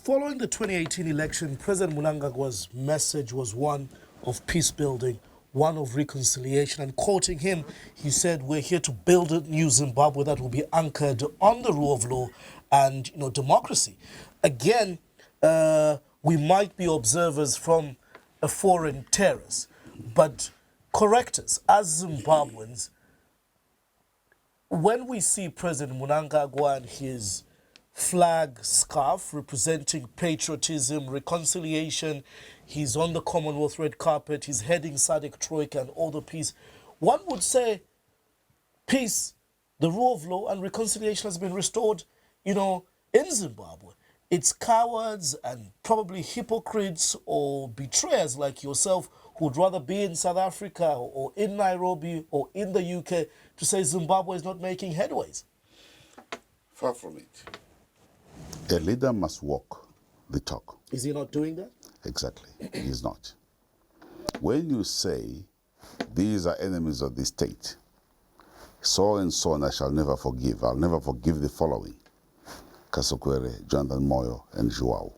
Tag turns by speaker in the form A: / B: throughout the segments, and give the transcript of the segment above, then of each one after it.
A: Following the 2018 election, President Mnangagwa's message was one of peace building, one of reconciliation, and quoting him, he said, "We're here to build a new Zimbabwe that will be anchored on the rule of law and democracy." Again, we might be observers from a foreign terrace, but correct us, as Zimbabweans, when we see President Mnangagwa and his flag scarf representing patriotism, reconciliation, he's on the Commonwealth red carpet, he's heading SADC Troika and all the peace, one would say peace, the rule of law and reconciliation has been restored, in Zimbabwe. It's cowards and probably hypocrites or betrayers like yourself who would rather be in South Africa or in Nairobi or in the UK to say Zimbabwe is not making headways.
B: Far from it.
C: A leader must walk the talk.
A: Is he not doing that?
C: Exactly. He is not. When you say, these are enemies of the state, so and so and I shall never forgive. I'll never forgive the following. Kasukuwere, Jonathan Moyo, and Joao.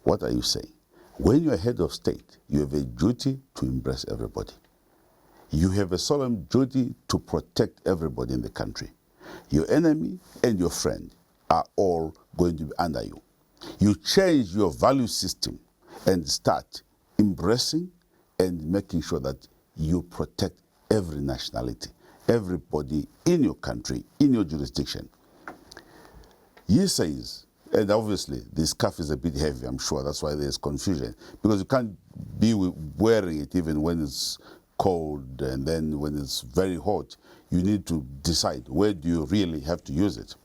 C: What are you saying? When you're head of state, you have a duty to embrace everybody. You have a solemn duty to protect everybody in the country. Your enemy and your friend are all going to be under you. You change your value system and start embracing and making sure that you protect every nationality, everybody in your country, in your jurisdiction. He says, and obviously the scarf is a bit heavy, I'm sure, that's why there's confusion, because you can't be wearing it even when it's cold, and then when it's very hot, you need to decide where do you really have to use it.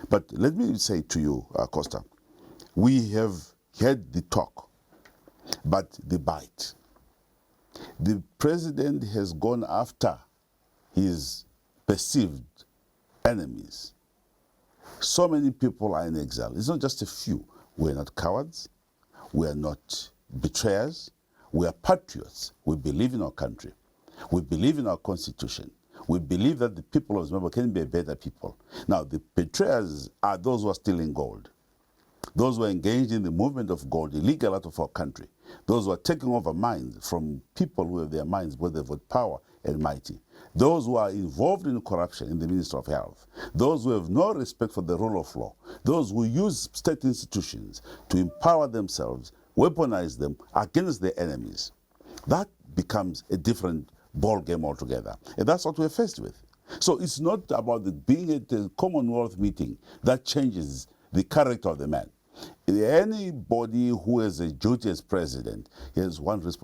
C: But let me say to you, Costa, we have had the talk, but the bite. The president has gone after his perceived enemies. So many people are in exile. It's not just a few. We're not cowards. We are not betrayers. We are patriots. We believe in our country. We believe in our constitution. We believe that the people of Zimbabwe can be a better people. Now, the betrayers are those who are stealing gold. Those who are engaged in the movement of gold, illegal out of our country. Those who are taking over mines from people who have their minds, whether with power and mighty. Those who are involved in corruption in the Ministry of Health. Those who have no respect for the rule of law. Those who use state institutions to empower themselves, weaponize them against their enemies. That becomes a different ball game altogether. And that's what we're faced with. So it's not about being at a Commonwealth meeting that changes the character of the man. Anybody who has a duty as president, he has one responsibility.